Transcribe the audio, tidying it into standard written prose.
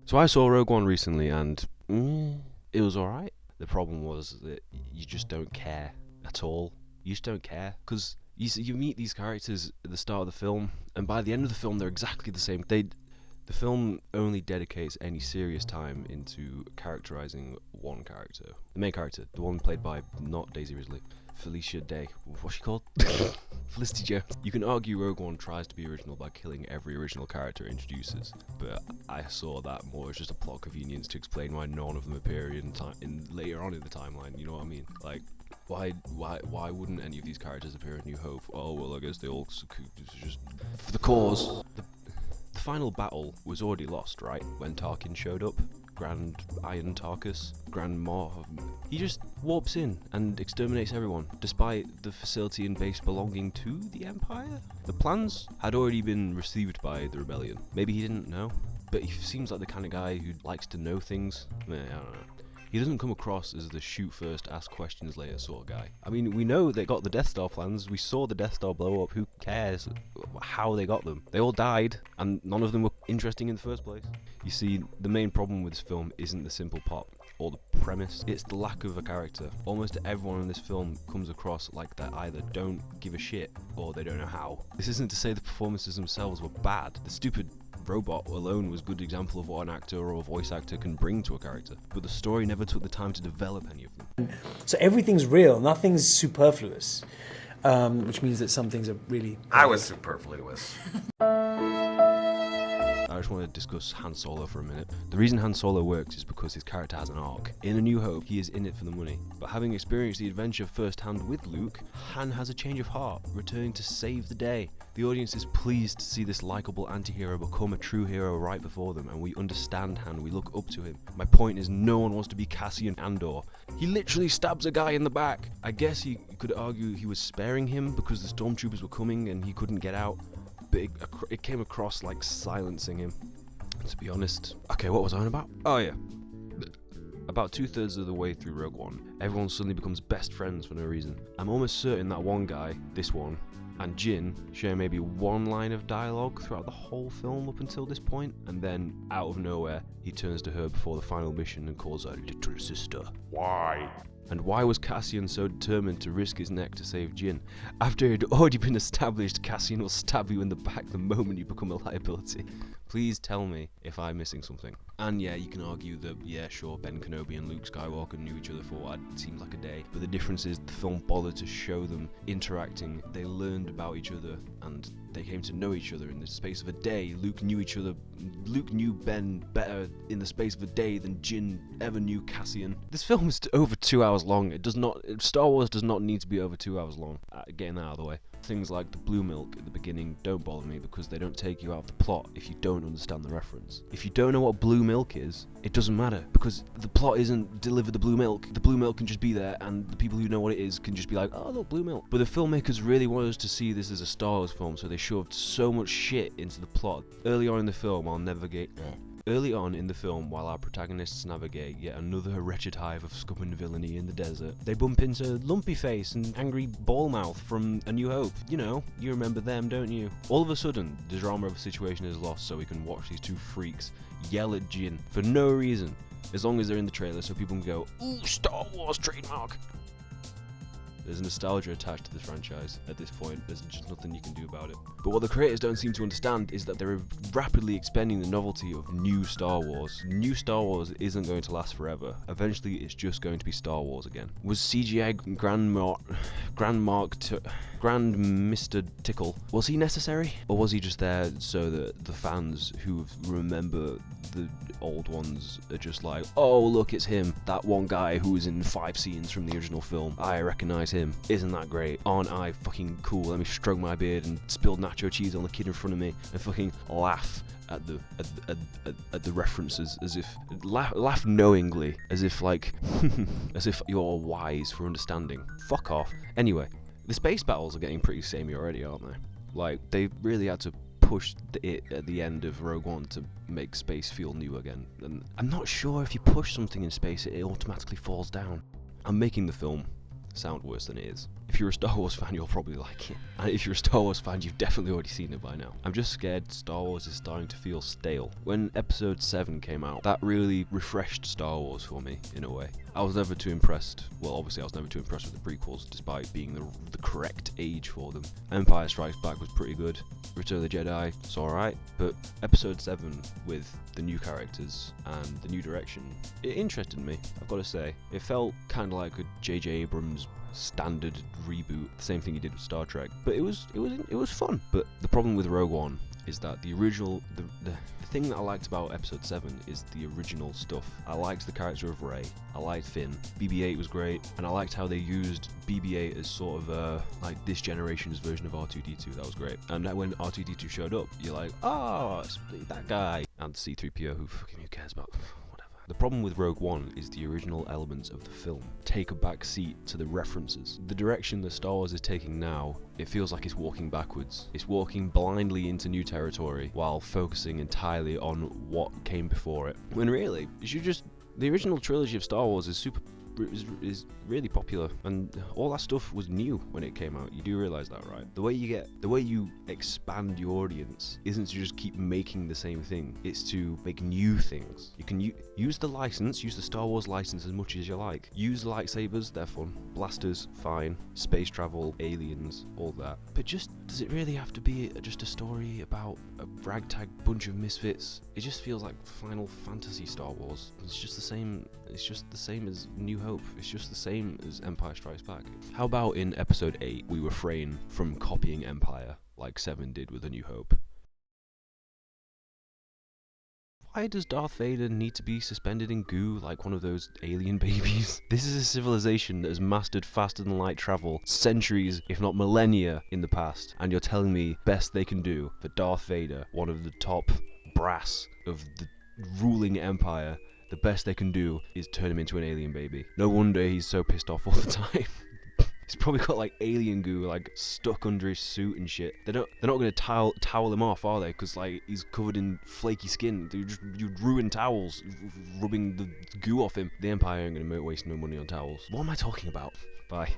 So I saw Rogue One recently, and it was alright. The problem was that you just don't care at all. You just don't care because you meet these characters at the start of the film, and by the end of the film, they're exactly the same. The film only dedicates any serious time into characterizing one character, the main character, the one played by not Daisy Ridley, Felicia Day. What's she called? Felicity Jones. You can argue Rogue One tries to be original by killing every original character it introduces, but I saw that more as just a plot convenience to explain why none of them appear in later on in the timeline. You know what I mean? Like, why wouldn't any of these characters appear in New Hope? Oh well, I guess they all just for the cause. The final battle was already lost, right? When Tarkin showed up, Grand Iron Tarkus, Grand Maw, he just warps in and exterminates everyone, despite the facility and base belonging to the Empire. The plans had already been received by the rebellion. Maybe he didn't know, but he seems like the kind of guy who likes to know things. I don't know. He doesn't come across as the shoot first, ask questions later sort of guy. I mean, we know they got the Death Star plans, we saw the Death Star blow up, who cares how they got them? They all died, and none of them were interesting in the first place. You see, the main problem with this film isn't the simple plot or the premise, it's the lack of a character. Almost everyone in this film comes across like they either don't give a shit or they don't know how. This isn't to say the performances themselves were bad. The stupid robot alone was a good example of what an actor or a voice actor can bring to a character, but the story never took the time to develop any of them. So everything's real, nothing's superfluous, which means that some things are really... I was superfluous. I just want to discuss Han Solo for a minute. The reason Han Solo works is because his character has an arc. In A New Hope, he is in it for the money. But having experienced the adventure firsthand with Luke, Han has a change of heart, returning to save the day. The audience is pleased to see this likable anti-hero become a true hero right before them, and we understand Han, we look up to him. My point is, no one wants to be Cassian Andor. He literally stabs a guy in the back. I guess you could argue he was sparing him because the stormtroopers were coming and he couldn't get out. But it came across like silencing him, to be honest. Okay, what was I on about? Oh yeah. About 2/3 of the way through Rogue One, everyone suddenly becomes best friends for no reason. I'm almost certain that one guy, this one, and Jin share maybe one line of dialogue throughout the whole film up until this point, and then, out of nowhere, he turns to her before the final mission and calls her little sister. Why? And why was Cassian so determined to risk his neck to save Jin? After it had already been established Cassian will stab you in the back the moment you become a liability. Please tell me if I'm missing something. And yeah, you can argue that, yeah, sure, Ben Kenobi and Luke Skywalker knew each other for what seemed like a day, but the difference is the film bothered to show them interacting. They learned about each other, and they came to know each other in the space of a day. Luke knew Ben better in the space of a day than Jin ever knew Cassian. This film is over 2 hours long. Star Wars does not need to be over 2 hours long. Getting that out of the way. Things like the blue milk at the beginning don't bother me because they don't take you out of the plot if you don't understand the reference. If you don't know what blue milk is, it doesn't matter because the plot isn't deliver the blue milk. The blue milk can just be there and the people who know what it is can just be like, oh look, blue milk. But the filmmakers really wanted us to see this as a Star Wars film, so they shoved so much shit into the plot. Early on in the film, while our protagonists navigate yet another wretched hive of scum and villainy in the desert, they bump into Lumpy Face and Angry Ballmouth from A New Hope. You know, you remember them, don't you? All of a sudden, the drama of the situation is lost so we can watch these two freaks yell at Jin for no reason, as long as they're in the trailer so people can go, ooh, Star Wars trademark! There's nostalgia attached to this franchise at this point. There's just nothing you can do about it. But what the creators don't seem to understand is that they're rapidly expanding the novelty of new Star Wars. New Star Wars isn't going to last forever. Eventually, it's just going to be Star Wars again. Was CGI Grand Mr. Tickle, was he necessary? Or was he just there so that the fans who remember the old ones are just like, oh look, it's him, that one guy who was in 5 scenes from the original film, I recognise him, isn't that great, aren't I fucking cool, let me stroke my beard and spill nacho cheese on the kid in front of me and fucking laugh at the references, as if laugh knowingly, as if like as if you're wise for understanding. Fuck off. Anyway, the space battles are getting pretty samey already, aren't they? Like, they really had to push it at the end of Rogue One to make space feel new again. And I'm not sure if you push something in space, it automatically falls down. I'm making the film sound worse than it is. If If you're a Star Wars fan, you'll probably like it. And if you're a Star Wars fan, you've definitely already seen it by now. I'm just scared Star Wars is starting to feel stale. When Episode 7 came out, that really refreshed Star Wars for me, in a way. I was never too impressed. Well, obviously I was never too impressed with the prequels, despite being the correct age for them. Empire Strikes Back was pretty good. Return of the Jedi, it's alright. But Episode 7, with the new characters and the new direction, it interested me, I've got to say. It felt kind of like a J.J. Abrams standard reboot, the same thing he did with Star Trek. But it was fun. But the problem with Rogue One is that the thing that I liked about Episode 7 is the original stuff. I liked the character of Rey, I liked Finn, BB-8 was great, and I liked how they used BB-8 as sort of like this generation's version of R2-D2. That was great. And when R2-D2 showed up, you're like, oh, it's that guy. And C-3PO, who cares about? The problem with Rogue One is the original elements of the film take a back seat to the references. The direction that Star Wars is taking now, it feels like it's walking backwards. It's walking blindly into new territory while focusing entirely on what came before it. When really, you should just... The original trilogy of Star Wars is really popular, and all that stuff was new when it came out. You do realize that, right? The way you expand your audience isn't to just keep making the same thing. It's to make new things. You can use the license, use the Star Wars license as much as you like. Use lightsabers, they're fun. Blasters, fine. Space travel, aliens, all that. But just, does it really have to be just a story about a ragtag bunch of misfits? It just feels like Final Fantasy Star Wars. It's just the same as New Hope. It's just the same as Empire Strikes Back. How about in Episode 8 we refrain from copying Empire like 7 did with A New Hope? Why does Darth Vader need to be suspended in goo like one of those alien babies? This is a civilization that has mastered faster than light travel centuries, if not millennia, in the past, and you're telling me best they can do for Darth Vader, one of the top brass of the ruling empire, the best they can do is turn him into an alien baby. No wonder he's so pissed off all the time. He's probably got like alien goo like stuck under his suit and shit. They're not gonna towel him off, are they? Because like he's covered in flaky skin. You'd ruin towels rubbing the goo off him. The Empire ain't gonna waste no money on towels. What am I talking about? Bye.